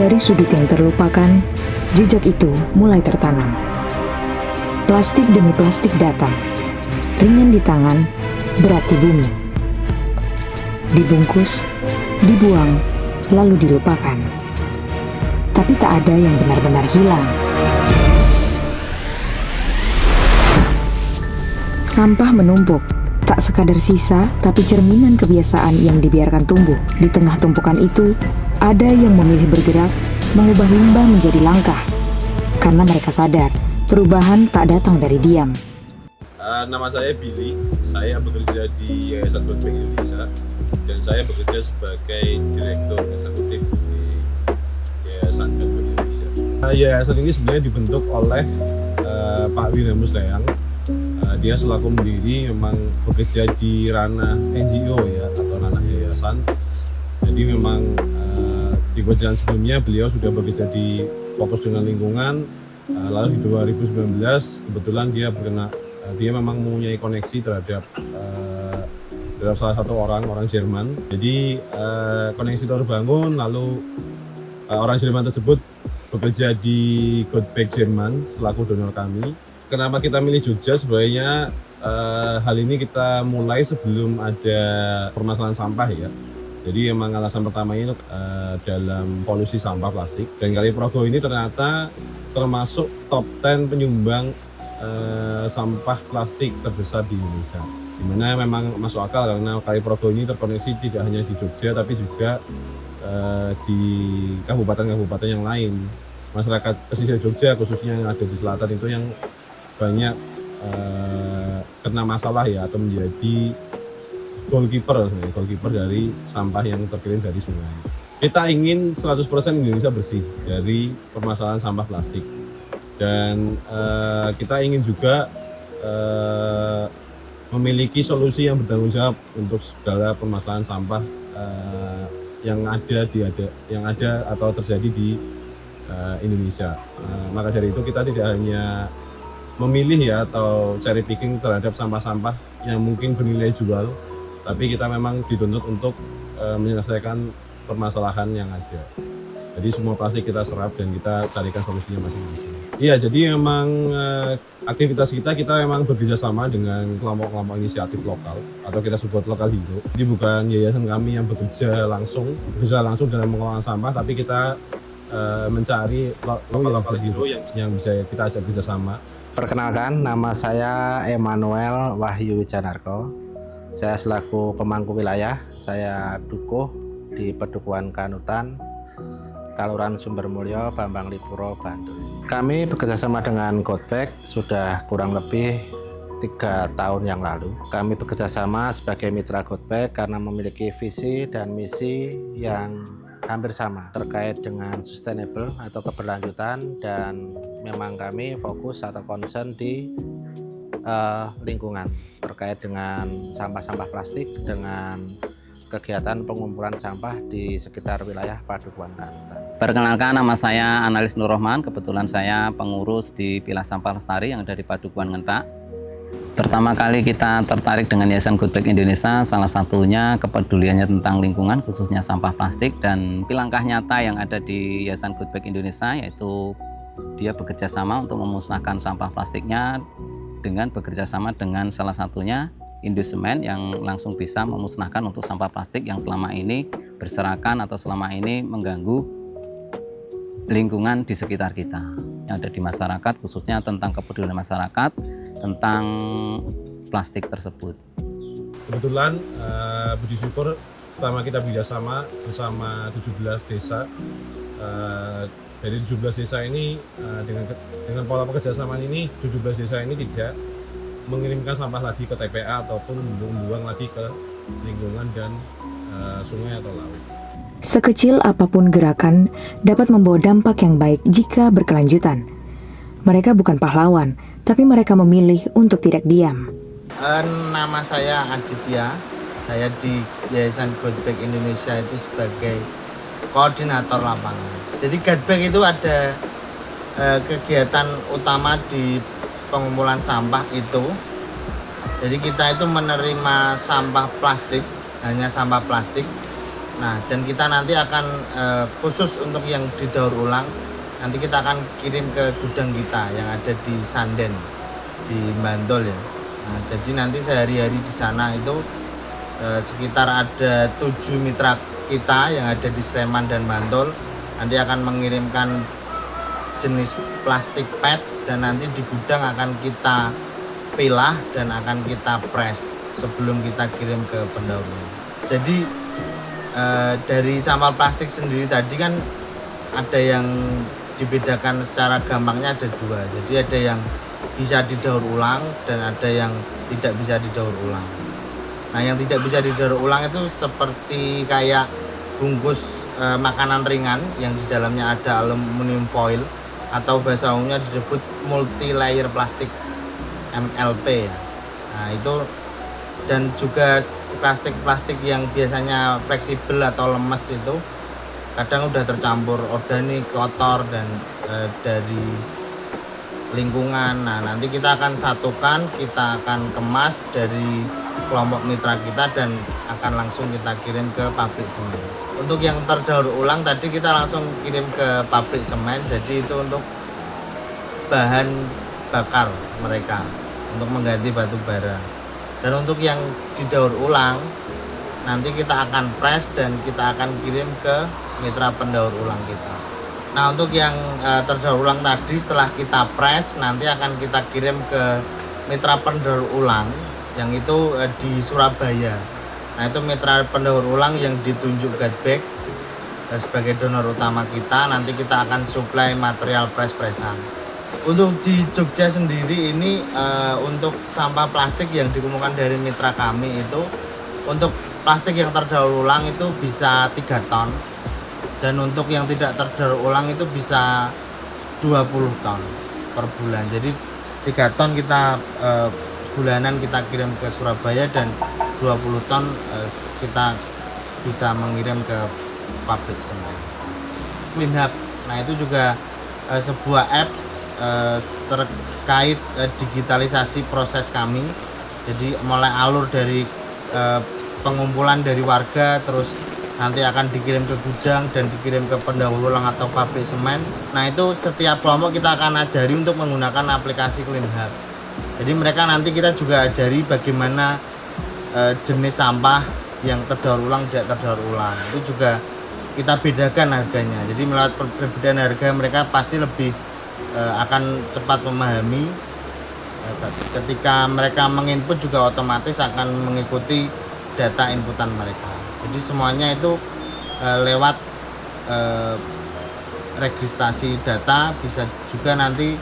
Dari sudut yang terlupakan, jejak itu mulai tertanam. Plastik demi plastik datang, ringan di tangan, berat di bumi. Dibungkus, dibuang, lalu dilupakan. Tapi tak ada yang benar-benar hilang. Sampah menumpuk, tak sekadar sisa, tapi cerminan kebiasaan yang dibiarkan tumbuh. Di tengah tumpukan itu, ada yang memilih bergerak, mengubah limbah menjadi langkah. Karena mereka sadar, perubahan tak datang dari diam. Nama saya Billy, saya bekerja di Yayasan Good Back Indonesia dan saya bekerja sebagai Direktur Eksekutif di Yayasan Good Back Indonesia. Yayasan ini sebenarnya dibentuk oleh Pak William Muslayang. Dia selaku pendiri memang bekerja di ranah NGO ya, atau ranah yayasan. Jadi memang di kerjaan sebelumnya beliau sudah bekerja di fokus dengan lingkungan. Lalu di 2019 kebetulan dia memang mempunyai koneksi terhadap salah satu orang Jerman. Jadi koneksi terbangun, lalu orang Jerman tersebut bekerja di Good Back Jerman selaku donor kami. Kenapa kita milih Jogja? Sebenarnya hal ini kita mulai sebelum ada permasalahan sampah ya. Jadi memang alasan pertama ini dalam polusi sampah plastik. Dan Kali Progo ini ternyata termasuk top 10 penyumbang sampah plastik terbesar di Indonesia. Dimana memang masuk akal karena Kali Progo ini terkoneksi tidak hanya di Jogja tapi juga di kabupaten-kabupaten yang lain. Masyarakat pesisir Jogja khususnya yang ada di selatan itu yang banyak kena masalah ya, atau menjadi goalkeeper dari sampah yang terkirim dari sungai. Kita ingin 100% Indonesia bersih dari permasalahan sampah plastik. Dan kita ingin juga memiliki solusi yang bertanggung jawab untuk segala permasalahan sampah yang ada atau terjadi di Indonesia. Maka dari itu kita tidak hanya memilih ya atau cherry picking terhadap sampah-sampah yang mungkin bernilai jual, tapi kita memang dituntut untuk menyelesaikan permasalahan yang ada. Jadi semua plastik kita serap dan kita carikan solusinya masing-masing. Iya, jadi memang aktivitas kita memang bekerja sama dengan kelompok-kelompok inisiatif lokal atau kita sebut lokal hero. Jadi bukan yayasan kami yang bekerja langsung dalam mengelola sampah, tapi kita mencari lokal hero yang bisa kita ajak bekerjasama. Perkenalkan, nama saya Emmanuel Wahyu Wijanarko. Saya selaku pemangku wilayah, saya dukuh di Pedukuhan Kanutan, Kelurahan Sumbermulyo, Bambang Lipuro, Bantul. Kami bekerjasama dengan Good Back sudah kurang lebih 3 tahun yang lalu. Kami bekerjasama sebagai mitra Good Back karena memiliki visi dan misi yang hampir sama terkait dengan sustainable atau keberlanjutan, dan memang kami fokus atau concern di lingkungan terkait dengan sampah-sampah plastik dengan kegiatan pengumpulan sampah di sekitar wilayah Padukuhan Kanutan. Perkenalkan, nama saya Analis Nur Rahman. Kebetulan saya pengurus di Pilah Sampah Lestari yang ada di Padukuhan Ngentak. Pertama kali kita tertarik dengan Yayasan Good Back Indonesia, salah satunya kepeduliannya tentang lingkungan, khususnya sampah plastik, dan langkah nyata yang ada di Yayasan Good Back Indonesia yaitu dia bekerja sama untuk memusnahkan sampah plastiknya dengan bekerja sama dengan salah satunya Indosemen yang langsung bisa memusnahkan untuk sampah plastik yang selama ini berserakan atau selama ini mengganggu lingkungan di sekitar kita yang ada di masyarakat, khususnya tentang kepedulian masyarakat tentang plastik tersebut. Kebetulan puji syukur selama kita bekerjasama bersama 17 desa, dari 17 desa ini dengan pola pekerjasama ini 17 desa ini tidak mengirimkan sampah lagi ke TPA ataupun membuang lagi ke lingkungan dan sungai atau laut. Sekecil apapun gerakan dapat membawa dampak yang baik jika berkelanjutan. Mereka bukan pahlawan, tapi mereka memilih untuk tidak diam. Nama saya Aditya, saya di Yayasan Good Back Indonesia itu sebagai koordinator lapangan. Jadi Good Back itu ada kegiatan utama di pengumpulan sampah itu. Jadi kita itu menerima sampah plastik, hanya sampah plastik Nah, dan kita nanti akan khusus untuk yang didaur ulang, nanti kita akan kirim ke gudang kita yang ada di Sanden, di Bantul ya. Nah, jadi nanti sehari-hari di sana itu sekitar ada 7 mitra kita yang ada di Sleman dan Bantul nanti akan mengirimkan jenis plastik PET, dan nanti di gudang akan kita pilah dan akan kita press sebelum kita kirim ke pendaur ulang. Jadi dari sampah plastik sendiri tadi kan ada yang dibedakan secara gampangnya ada dua. Jadi ada yang bisa didaur ulang dan ada yang tidak bisa didaur ulang. Nah, yang tidak bisa didaur ulang itu seperti kayak bungkus makanan ringan yang di dalamnya ada aluminium foil atau bahasa umumnya disebut multi layer plastik MLP ya. Nah, itu dan juga plastik-plastik yang biasanya fleksibel atau lemes itu kadang udah tercampur organik, kotor dan dari lingkungan. Nah, nanti kita akan satukan, kita akan kemas dari kelompok mitra kita dan akan langsung kita kirim ke pabrik semen. Untuk yang terdaur ulang tadi kita langsung kirim ke pabrik semen, jadi itu untuk bahan bakar mereka untuk mengganti batu bara. Dan untuk yang didaur ulang nanti kita akan press dan kita akan kirim ke mitra pendaur ulang kita. Nah, untuk yang terdaur ulang tadi setelah kita press nanti akan kita kirim ke mitra pendaur ulang yang itu di Surabaya. Nah, itu mitra pendaur ulang yang ditunjuk Gadbek sebagai donor utama kita. Nanti kita akan suplai material press-pressan. Untuk di Jogja sendiri ini untuk sampah plastik yang dikumpulkan dari mitra kami itu untuk plastik yang terdaur ulang itu bisa 3 ton. Dan untuk yang tidak terdaur ulang itu bisa 20 ton per bulan. Jadi 3 ton kita bulanan kita kirim ke Surabaya dan 20 ton kita bisa mengirim ke pabrik semen. Clean Hub, nah itu juga sebuah apps terkait digitalisasi proses kami. Jadi mulai alur dari pengumpulan dari warga, terus nanti akan dikirim ke gudang dan dikirim ke pendaur ulang atau pabrik semen. Nah, itu setiap kelompok kita akan ajari untuk menggunakan aplikasi Clean Hub. Jadi mereka nanti kita juga ajari bagaimana jenis sampah yang terdaur ulang tidak terdaur ulang. Itu juga kita bedakan harganya. Jadi melalui perbedaan harga mereka pasti lebih akan cepat memahami. Ketika mereka menginput juga otomatis akan mengikuti data inputan mereka. Jadi semuanya itu lewat registrasi data, bisa juga nanti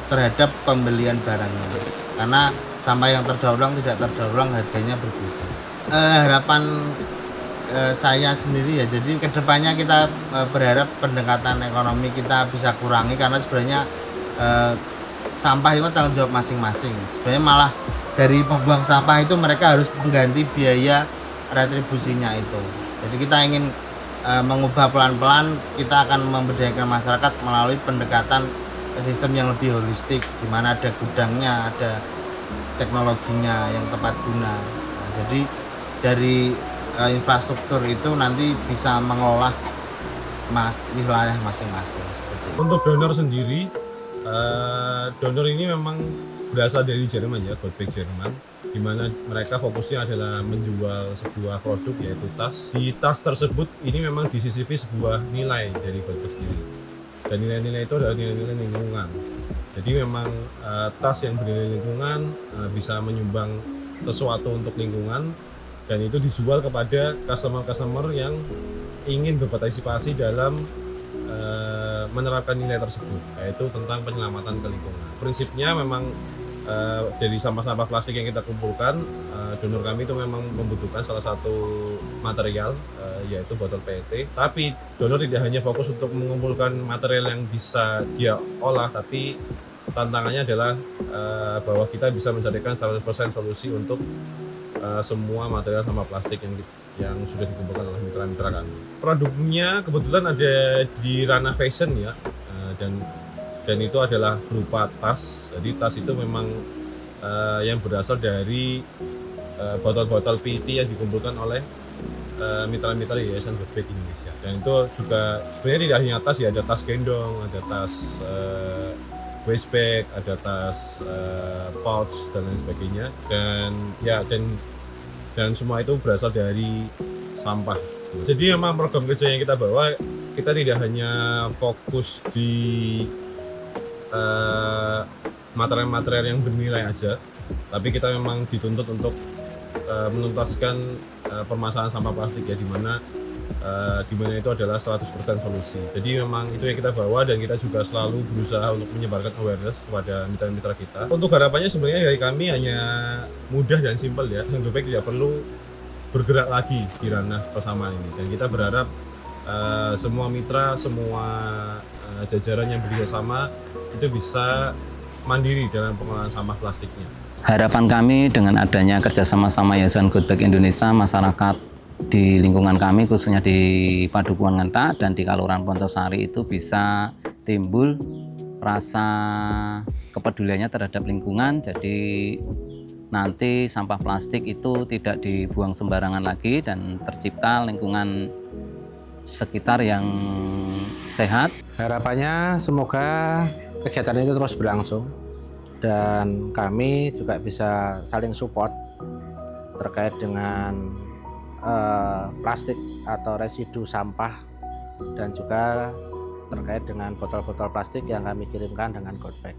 terhadap pembelian barangnya. Karena sampah yang terdaur ulang tidak terdaur ulang harganya berbeda. Harapan saya sendiri ya, jadi kedepannya kita berharap pendekatan ekonomi kita bisa kurangi, karena sebenarnya sampah itu tanggung jawab masing-masing. Sebenarnya malah dari pembuang sampah itu mereka harus mengganti biaya retribusinya itu. Jadi kita ingin mengubah pelan-pelan, kita akan memberdayakan masyarakat melalui pendekatan sistem yang lebih holistik, di mana ada gudangnya, ada teknologinya yang tepat guna. Nah, jadi dari infrastruktur itu nanti bisa mengolah wilayah masing-masing. Untuk donor sendiri, donor ini memang berasal dari Jerman ya, Godbeck Jerman, di mana mereka fokusnya adalah menjual sebuah produk yaitu tas. Di tas tersebut ini memang disisipi sebuah nilai dari Godbeck sendiri, dan nilai-nilai itu adalah nilai-nilai lingkungan. Jadi memang tas yang bernilai lingkungan bisa menyumbang sesuatu untuk lingkungan, dan itu dijual kepada customer-customer yang ingin berpartisipasi dalam menerapkan nilai tersebut, yaitu tentang penyelamatan ke lingkungan. Prinsipnya memang dari sampah-sampah plastik yang kita kumpulkan, donor kami itu memang membutuhkan salah satu material, yaitu botol PET. Tapi donor tidak hanya fokus untuk mengumpulkan material yang bisa dia olah, tapi tantangannya adalah bahwa kita bisa mencarikan 100% solusi untuk semua material sampah plastik yang sudah dikumpulkan oleh mitra-mitra kami. Produknya kebetulan ada di ranah fashion ya, dan itu adalah berupa tas. Jadi tas itu memang yang berasal dari botol-botol PET yang dikumpulkan oleh mitra-mitra Yayasan Good Bag Indonesia. Dan itu juga sebenarnya tidak hanya tas ya, ada tas gendong, ada tas waist bag, ada tas pouch dan lain sebagainya. Dan ya dan semua itu berasal dari sampah. Jadi memang program kerja yang kita bawa, kita tidak hanya fokus di material-material yang bernilai aja, tapi kita memang dituntut untuk menuntaskan permasalahan sampah plastik ya, di mana itu adalah 100% solusi. Jadi memang itu yang kita bawa, dan kita juga selalu berusaha untuk menyebarkan awareness kepada mitra-mitra kita. Untuk harapannya sebenarnya dari kami hanya mudah dan simpel ya. Good Bag tidak perlu bergerak lagi di ranah persamaan ini, dan kita berharap semua mitra, semua jajaran yang bekerja sama itu bisa mandiri dalam pengelolaan sampah plastiknya. Harapan kami dengan adanya kerjasama sama Yayasan Good Bag Indonesia, masyarakat di lingkungan kami khususnya di Padukuhan Ngentak dan di Kelurahan Pontosari itu bisa timbul rasa kepeduliannya terhadap lingkungan. Jadi nanti sampah plastik itu tidak dibuang sembarangan lagi dan tercipta lingkungan sekitar yang sehat. Harapannya semoga kegiatan itu terus berlangsung dan kami juga bisa saling support terkait dengan plastik atau residu sampah, dan juga terkait dengan botol-botol plastik yang kami kirimkan dengan Good Bag.